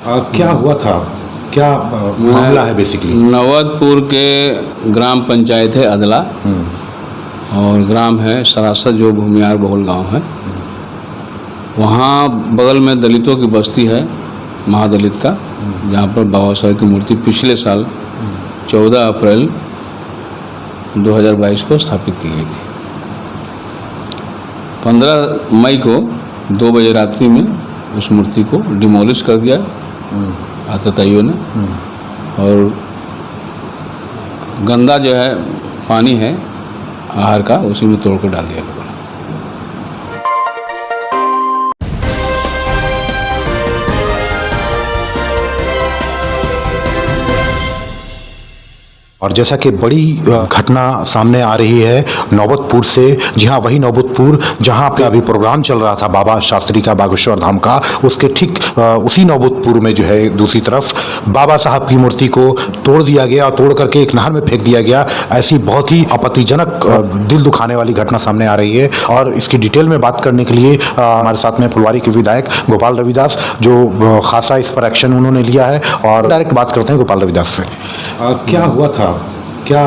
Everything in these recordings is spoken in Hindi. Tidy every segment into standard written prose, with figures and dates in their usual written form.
क्या हुआ था? क्या मामला है बेसिकली? नवदपुर के ग्राम पंचायत है अदला और ग्राम है सरासर जो भूमियार बहुल गांव है। वहाँ बगल में दलितों की बस्ती है महादलित का, जहाँ पर बाबा साहेब की मूर्ति पिछले साल 14 अप्रैल 2022 को स्थापित की गई थी। 15 मई को 2 बजे रात्रि में उस मूर्ति को डिमोलिश कर दिया आतताइयों ने, और गंदा जो है पानी है आहार का, उसी में तोड़ कर डाल दिया लोगों ने। और जैसा कि बड़ी घटना सामने आ रही है नौबतपुर से, जी हाँ, वही नौबतपुर जहाँ पे अभी प्रोग्राम चल रहा था बाबा शास्त्री का बागेश्वर धाम का, उसके ठीक उसी नौबतपुर में जो है दूसरी तरफ बाबा साहब की मूर्ति को तोड़ दिया गया और तोड़ करके एक नहर में फेंक दिया गया। ऐसी बहुत ही आपत्तिजनक दिल दुखाने वाली घटना सामने आ रही है। और इसकी डिटेल में बात करने के लिए हमारे साथ में फुलवारी के विधायक गोपाल रविदास, जो खासा इस पर एक्शन उन्होंने लिया है, और डायरेक्ट बात करते हैं गोपाल रविदास से। क्या हुआ था? क्या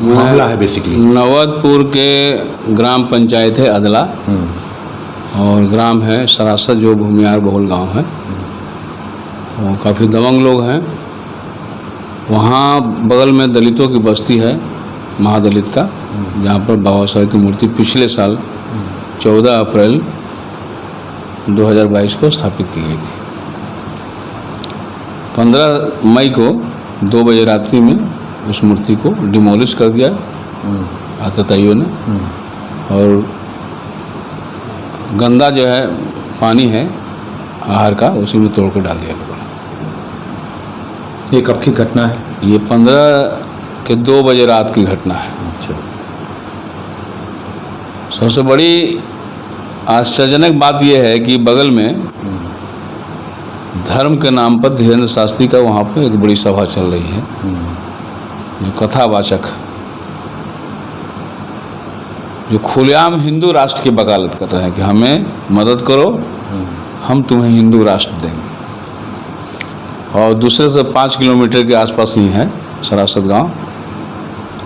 मामला है बेसिकली? नवदपुर के ग्राम पंचायत है अदला और ग्राम है सरासर जो भूमियार बहुल गांव है। और काफ़ी दबंग लोग हैं। वहाँ बगल में दलितों की बस्ती है महादलित का, जहाँ पर बाबा साहेब की मूर्ति पिछले साल 14 अप्रैल 2022 को स्थापित की गई थी। 15 मई को 2 बजे रात्रि में उस मूर्ति को डिमोलिश कर दिया आतताइयों ने, और गंदा जो है पानी है आहार का, उसी में तोड़ कर डाल दिया लोगों ने। ये कब की घटना है? ये 15 के 2 बजे रात की घटना है। अच्छा। सबसे बड़ी आश्चर्यजनक बात यह है कि बगल में धर्म के नाम पर धीरेन्द्र शास्त्री का वहाँ पर एक बड़ी सभा चल रही है, जो कथावाचक, जो खुलेआम हिंदू राष्ट्र की वकालत कर रहे हैं कि हमें मदद करो, हम तुम्हें हिंदू राष्ट्र देंगे। और दूसरे से 5 किलोमीटर के आसपास ही है सरासर गांव,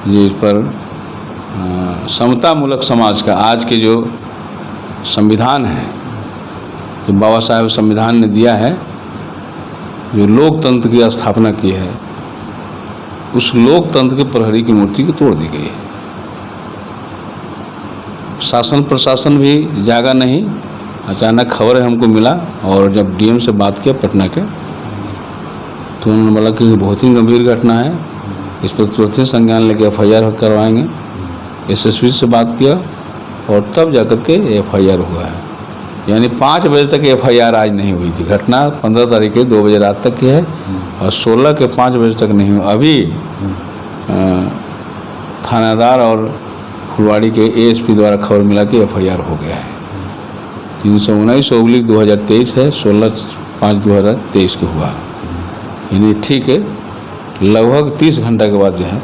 जिस पर समतामूलक समाज का आज के जो संविधान है, जो बाबा साहेब संविधान ने दिया है, जो लोकतंत्र की स्थापना की है, उस लोकतंत्र के प्रहरी की मूर्ति को तोड़ दी गई है। शासन प्रशासन भी जागा नहीं। अचानक खबर हमको मिला, और जब डीएम से बात किया पटना के, तो उन्होंने बोला कि बहुत ही गंभीर घटना है, इस पर तुरंत ही संज्ञान लेके FIR करवाएंगे। SSP से बात किया और तब जाकर के FIR हुआ है। यानी 5 बजे तक FIR आज नहीं हुई थी। घटना 15 तारीख के 2 बजे रात तक की है और 16 के 5 बजे तक नहीं हुई। अभी थानेदार और फुलवाड़ी के ASP द्वारा खबर मिला कि FIR हो गया है। 319/2023 है, 16/5/2023 को हुआ। यानी ठीक है, लगभग 30 घंटा के बाद जो है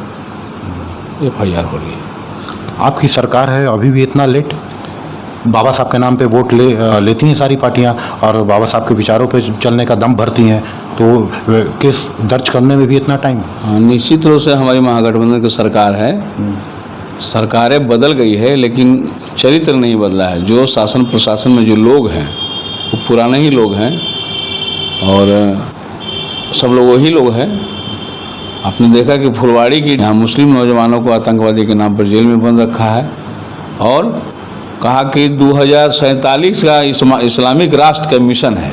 FIR हो रही है। आपकी सरकार है, अभी भी इतना लेट? बाबा साहब के नाम पे वोट लेती हैं सारी पार्टियां, और बाबा साहब के विचारों पे चलने का दम भरती हैं, तो केस दर्ज करने में भी इतना टाइम? हाँ, निश्चित रूप से हमारी महागठबंधन की सरकार है। सरकारें बदल गई है, लेकिन चरित्र नहीं बदला है। जो शासन प्रशासन में जो लोग हैं वो पुराने ही लोग हैं, और सब लोग वही लोग हैं। आपने देखा कि फुलवाड़ी की यहाँ मुस्लिम नौजवानों को आतंकवादी के नाम पर जेल में बंद रखा है, और कहा कि 2047 का इस्लामिक राष्ट्र का मिशन है।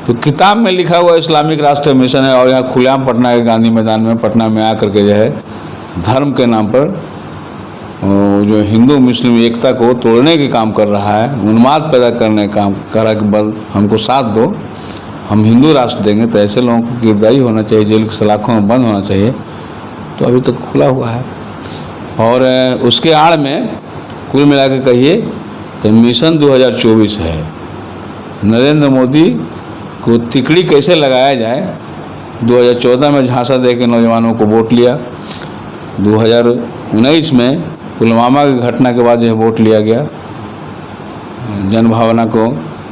तो किताब में लिखा हुआ इस्लामिक राष्ट्र का मिशन है, और यहाँ खुलेआम पटना के गांधी मैदान में पटना में आकर के जो है धर्म के नाम पर जो हिंदू मुस्लिम एकता को तोड़ने के काम कर रहा है, उन्माद पैदा करने का काम कर रहा है कि बल हमको साथ दो, हम हिंदू राष्ट्र देंगे। तो ऐसे लोगों को गिरफ्तारी होना चाहिए, जेल की सलाखों में बंद होना चाहिए। तो अभी तक खुला हुआ है। और उसके आड़ में कुल मिला के कहिए कि मिशन 2024 है। नरेंद्र मोदी को तिकड़ी कैसे लगाया जाए। 2014 में झांसा दे के नौजवानों को वोट लिया, 2019 में पुलवामा की घटना के बाद जो वोट लिया गया, जनभावना को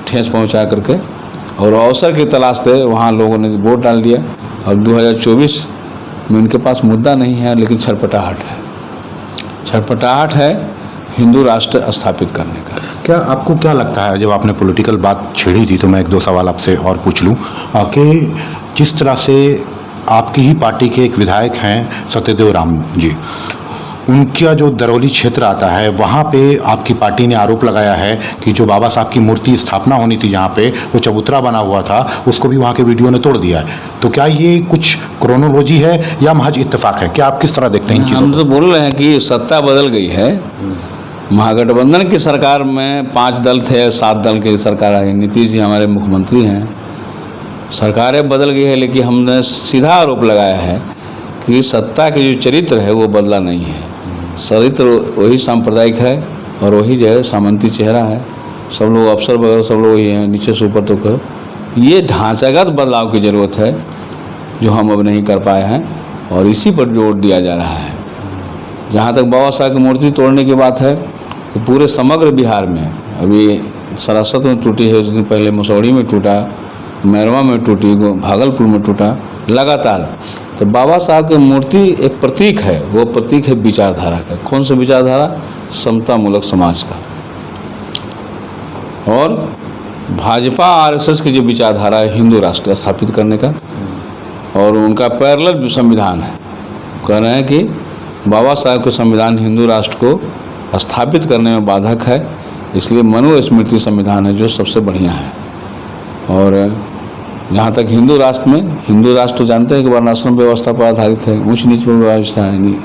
ठेस पहुंचा करके, और अवसर की तलाश से वहाँ लोगों ने वोट डाल दिया। और 2024 में उनके पास मुद्दा नहीं है, लेकिन छटपटाहट है हिंदू राष्ट्र स्थापित करने का। क्या आपको क्या लगता है, जब आपने पॉलिटिकल बात छेड़ी थी तो मैं एक दो सवाल आपसे और पूछ लूँ कि जिस तरह से आपकी ही पार्टी के एक विधायक हैं सत्यदेव राम जी, उनका जो दरौली क्षेत्र आता है वहाँ पे आपकी पार्टी ने आरोप लगाया है कि जो बाबा साहब की मूर्ति स्थापना होनी थी जहाँ पे वो चबूतरा बना हुआ था, उसको भी वहाँ के वीडियो ने तोड़ दिया है। तो क्या ये कुछ क्रोनोलॉजी है या महज इत्तेफाक है? क्या आप किस तरह देखते हैं इन चीज़ों हम तो बोल रहे हैं कि सत्ता बदल गई है। महागठबंधन की सरकार में 5 दल थे, 7 दल की सरकार आई, नीतीश जी हमारे मुख्यमंत्री हैं। सरकारें बदल गई है, लेकिन हमने सीधा आरोप लगाया है कि सत्ता के जो चरित्र है वो बदला नहीं है। चरित्र वही सांप्रदायिक है और वही जो है सामंती चेहरा है। सब लोग अफसर वगैरह सब लोग वही हैं, नीचे से ऊपर तक। ये ढांचागत बदलाव की ज़रूरत है जो हम अब नहीं कर पाए हैं, और इसी पर जोर दिया जा रहा है। जहाँ तक बाबा साहब की मूर्ति तोड़ने की बात है तो पूरे समग्र बिहार में अभी सरासत में टूटी है, उस दिन पहले मसौड़ी में टूटा, मैरवा में टूटी, भागलपुर में टूटा, लगातार। तो बाबा साहब की मूर्ति एक प्रतीक है, वो प्रतीक है विचारधारा का। कौन सा विचारधारा? समतामूलक समाज का। और भाजपा आरएसएस की जो विचारधारा है हिंदू राष्ट्र स्थापित करने का, और उनका पैरेलल संविधान है। कह रहे हैं कि बाबा साहब के संविधान हिंदू राष्ट्र को स्थापित करने में बाधक है, इसलिए मनुस्मृति संविधान है जो सबसे बढ़िया है। और जहाँ तक हिंदू राष्ट्र में, हिंदू राष्ट्र तो जानते हैं कि वर्णाश्रम व्यवस्था पर आधारित है, ऊंच नीच पर व्यवस्था है नहीं।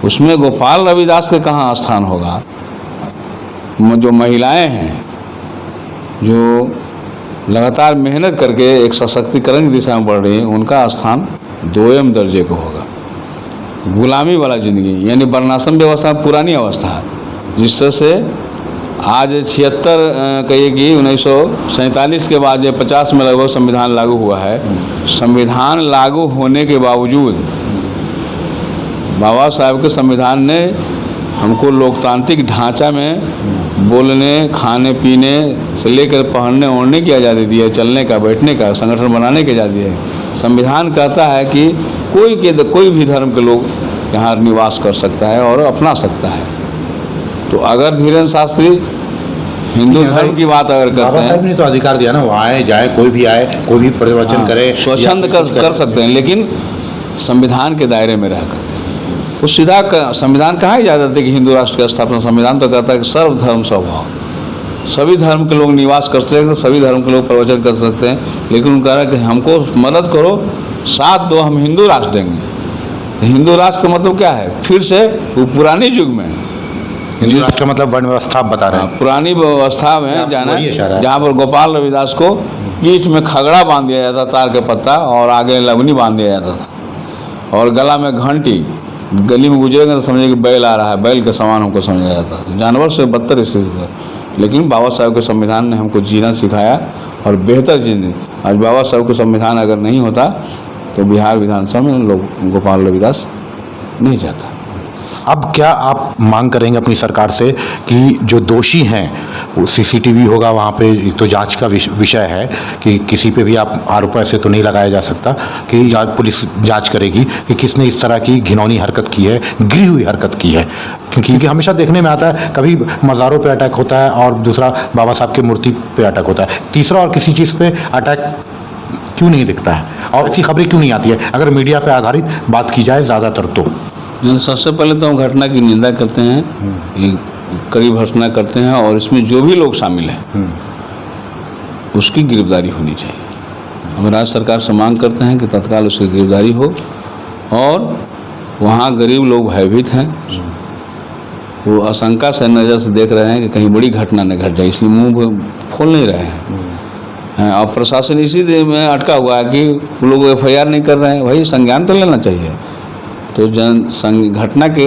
उसमें गोपाल रविदास के कहाँ स्थान होगा? जो महिलाएं हैं, जो लगातार मेहनत करके एक सशक्तिकरण की दिशा में बढ़ रही है, उनका स्थान 2m दर्जे को होगा। गुलामी वाला जिंदगी यानी वर्णाश्रम व्यवस्था पुरानी अवस्था है, जिससे आज 76 कहिए कि 1947 के बाद जो 50 में लगभग संविधान लागू हुआ है। संविधान लागू होने के बावजूद बाबा साहब के संविधान ने हमको लोकतांत्रिक ढांचा में बोलने, खाने पीने से लेकर पहनने ओढ़ने की आज़ादी दी है, चलने का, बैठने का, संगठन बनाने की आज़ादी है। संविधान कहता है कि कोई भी धर्म के लोग यहाँ निवास कर सकता है और अपना सकता है। तो अगर धीरेन्द्र शास्त्री हिंदू धर्म की बात अगर करते हैं, बाबा साहब ने तो अधिकार दिया ना, वो आए जाए, कोई भी आए, कोई भी प्रवचन करे, स्वच्छंद कर सकते हैं, लेकिन संविधान के दायरे में रहकर। वो सीधा संविधान कहाँ इजाज़त है कि हिंदू राष्ट्र की स्थापना? संविधान तो कहता है कि सर्वधर्म स्वभाव, सभी धर्म के लोग निवास कर सकते हैं, सभी धर्म के लोग प्रवचन कर सकते हैं। लेकिन उनका कह रहा है कि हमको मदद करो, साथ दो, हम हिंदू राष्ट्र देंगे। हिंदू राष्ट्र का मतलब क्या है? फिर से वो पुराने युग में हिंदू राष्ट्र का मतलब वर्ण व्यवस्था आप बता रहे हैं। पुरानी व्यवस्था में जाना, जहाँ पर गोपाल रविदास को पीठ में खगड़ा बांध दिया जाता, तार के पत्ता, और आगे लगनी बांध दिया जाता था, और गला में घंटी। गली में गुजरेगा तो समझे कि बैल आ रहा है, बैल के समान हमको समझा जाता था। जानवर से बदतर स्थिति है। लेकिन बाबा साहब के संविधान ने हमको जीना सिखाया और बेहतर जीने। आज बाबा साहब का संविधान अगर नहीं होता तो बिहार विधानसभा में लोग गोपाल रविदास नहीं जाता। अब क्या आप मांग करेंगे अपनी सरकार से कि जो दोषी हैं वो सीसीटीवी होगा वहाँ पे, तो जांच का विषय है कि किसी पे भी आप आरोप ऐसे तो नहीं लगाया जा सकता कि पुलिस जांच करेगी कि किसने इस तरह की घिनौनी हरकत की है, गिरी हुई हरकत की है। क्योंकि हमेशा देखने में आता है कभी मज़ारों पे अटैक होता है और दूसरा बाबा साहब की मूर्ति पे अटैक होता है, तीसरा और किसी चीज़ पे अटैक क्यों नहीं दिखता है और ऐसी खबरें क्यों नहीं आती है अगर मीडिया पे आधारित बात की जाए ज़्यादातर तो? सबसे पहले तो हम घटना की निंदा करते हैं, कड़ी भर्त्सना करते हैं, और इसमें जो भी लोग शामिल हैं उसकी गिरफ्तारी होनी चाहिए। हम राज्य सरकार से मांग करते हैं कि तत्काल उसकी गिरफ्तारी हो, और वहाँ गरीब लोग भयभीत हैं, वो आशंका से नज़र से देख रहे हैं कि कहीं बड़ी घटना न घट जाए, इसलिए मुंह खोल नहीं रहे हैं। और प्रशासन इसी में अटका हुआ है कि वो लोग FIR नहीं कर रहे हैं। भाई संज्ञान तो लेना चाहिए। तो घटना के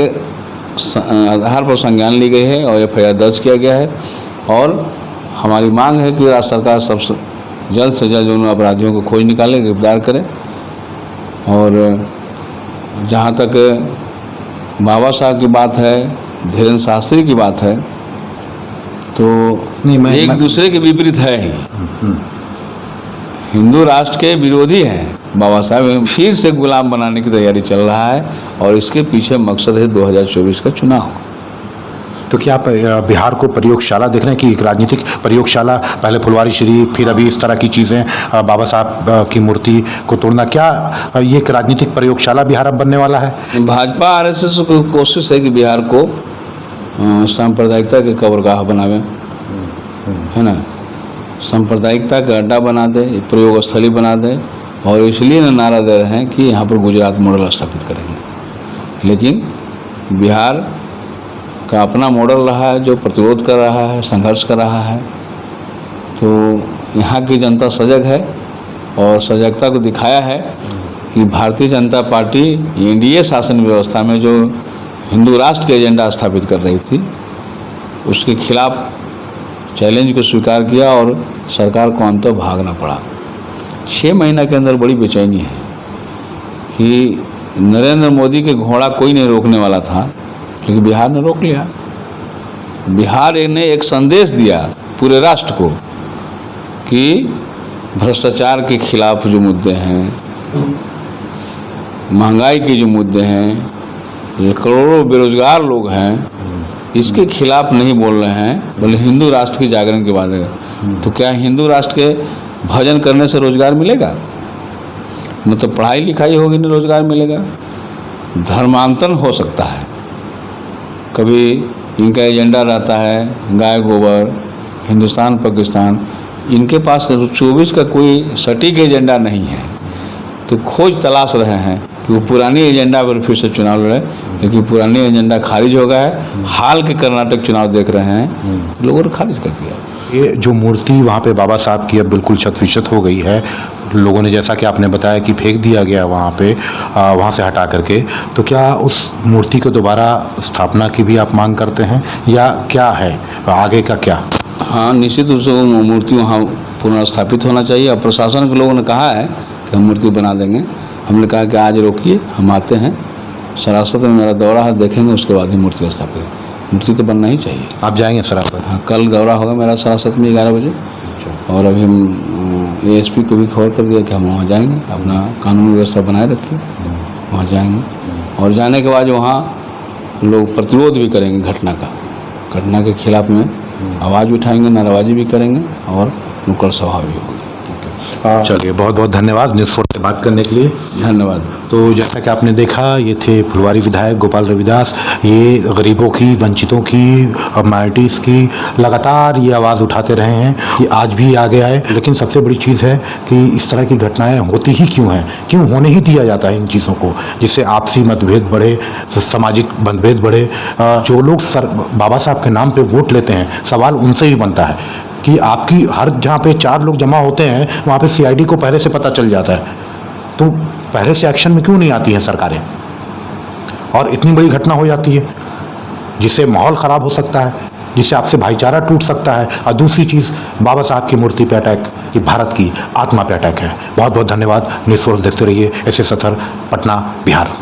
आधार पर संज्ञान ली गई है और FIR दर्ज किया गया है, और हमारी मांग है कि राज्य सरकार सबसे जल्द से जल्द उन अपराधियों को खोज निकाले, गिरफ्तार करे। और जहाँ तक बाबा साहब की बात है, धीरेन्द्र शास्त्री की बात है, तो नहीं, एक दूसरे के विपरीत है ही। हिंदू राष्ट्र के विरोधी हैं बाबा साहब, फिर से गुलाम बनाने की तैयारी चल रहा है और इसके पीछे मकसद है 2024 का चुनाव। तो क्या आप बिहार को प्रयोगशाला देख रहे हैं कि एक राजनीतिक प्रयोगशाला, पहले फुलवारी शरीफ, फिर अभी इस तरह की चीज़ें, बाबा साहब की मूर्ति को तोड़ना, क्या ये एक राजनीतिक प्रयोगशाला बिहार अब बनने वाला है? भाजपा आरएसएस की कोशिश है कि बिहार को सांप्रदायिकता के कब्रगाह बनावे, है ना, सांप्रदायिकता का अड्डा बना दे, प्रयोग स्थली बना दे, और इसलिए नारा दे रहे हैं कि यहाँ पर गुजरात मॉडल स्थापित करेंगे। लेकिन बिहार का अपना मॉडल रहा है जो प्रतिरोध कर रहा है, संघर्ष कर रहा है। तो यहाँ की जनता सजग है और सजगता को दिखाया है कि भारतीय जनता पार्टी एनडीए शासन व्यवस्था में जो हिंदू राष्ट्र के एजेंडा स्थापित कर रही थी, उसके खिलाफ चैलेंज को स्वीकार किया और सरकार को अंत भागना पड़ा। 6 महीना के अंदर बड़ी बेचैनी है कि नरेंद्र मोदी के घोड़ा कोई नहीं रोकने वाला था, लेकिन बिहार ने रोक लिया। बिहार ने एक संदेश दिया पूरे राष्ट्र को कि भ्रष्टाचार के खिलाफ जो मुद्दे हैं, महंगाई के जो मुद्दे हैं, करोड़ों बेरोजगार लोग हैं, इसके खिलाफ नहीं बोल रहे हैं, बोले हिंदू राष्ट्र की जागरण के बारे में। तो क्या हिंदू राष्ट्र के भजन करने से रोजगार मिलेगा? न तो पढ़ाई लिखाई होगी, न रोजगार मिलेगा। धर्मांतरण हो सकता है, कभी इनका एजेंडा रहता है गाय गोबर, हिंदुस्तान पाकिस्तान, इनके पास 24 का कोई सटीक एजेंडा नहीं है। तो खोज तलाश रहे हैं कि वो पुरानी एजेंडा पर फिर से चुनाव लड़े, लेकिन पुरानी एजेंडा खारिज हो गया है। हाल के कर्नाटक चुनाव देख रहे हैं, लोगों ने खारिज कर दिया। ये जो मूर्ति वहाँ पे बाबा साहब की अब बिल्कुल छत हो गई है, लोगों ने, जैसा कि आपने बताया, कि फेंक दिया गया वहाँ पे, वहाँ से हटा करके, तो क्या उस मूर्ति को दोबारा स्थापना की भी आप मांग करते हैं या क्या है आगे का क्या? हाँ, निश्चित रूप से वो मूर्ति वहाँ पुनर्स्थापित होना चाहिए। और प्रशासन के लोगों ने कहा है कि हम मूर्ति बना देंगे। हमने कहा कि आज रोकिए, हम आते हैं, सरासत में मेरा दौरा है, देखेंगे, उसके बाद ही मूर्ति स्थापित। मूर्ति तो बनना ही चाहिए। आप जाएंगे सरासत? हाँ, कल दौरा होगा मेरा सरासत में 11 बजे, और अभी हम एएसपी को भी खबर कर दिया कि हम वहाँ जाएंगे, अपना कानून व्यवस्था बनाए रखिए, वहाँ जाएंगे। और जाने के बाद वहाँ लोग प्रतिरोध भी करेंगे घटना के खिलाफ में आवाज़ उठाएंगे, नाराबाजी भी करेंगे और नुक्कड़ सभा भी होगी। चलिए, बहुत बहुत धन्यवाद न्यूज़ 4 से बात करने के लिए। धन्यवाद। तो जैसा कि आपने देखा, ये थे फुलवारी विधायक गोपाल रविदास। ये गरीबों की, वंचितों की, माइनॉरिटीज़ की लगातार ये आवाज़ उठाते रहे हैं। ये आज भी आगे आए। लेकिन सबसे बड़ी चीज़ है कि इस तरह की घटनाएं होती ही क्यों हैं, क्यों होने ही दिया जाता है इन चीज़ों को, जिससे आपसी मतभेद बढ़े, सामाजिक मतभेद बढ़े। जो लोग बाबा साहब के नाम पर वोट लेते हैं, सवाल उनसे ही बनता है कि आपकी हर जहाँ पे 4 लोग जमा होते हैं, वहाँ पे सीआईडी को पहले से पता चल जाता है, तो पहले से एक्शन में क्यों नहीं आती हैं सरकारें? और इतनी बड़ी घटना हो जाती है जिससे माहौल ख़राब हो सकता है, जिससे आपसे भाईचारा टूट सकता है। और दूसरी चीज़, बाबा साहब की मूर्ति पे अटैक, ये भारत की आत्मा पे अटैक है। बहुत बहुत धन्यवाद। न्यूज़ 4 देखते रहिए। एस.एस. सथर, पटना, बिहार।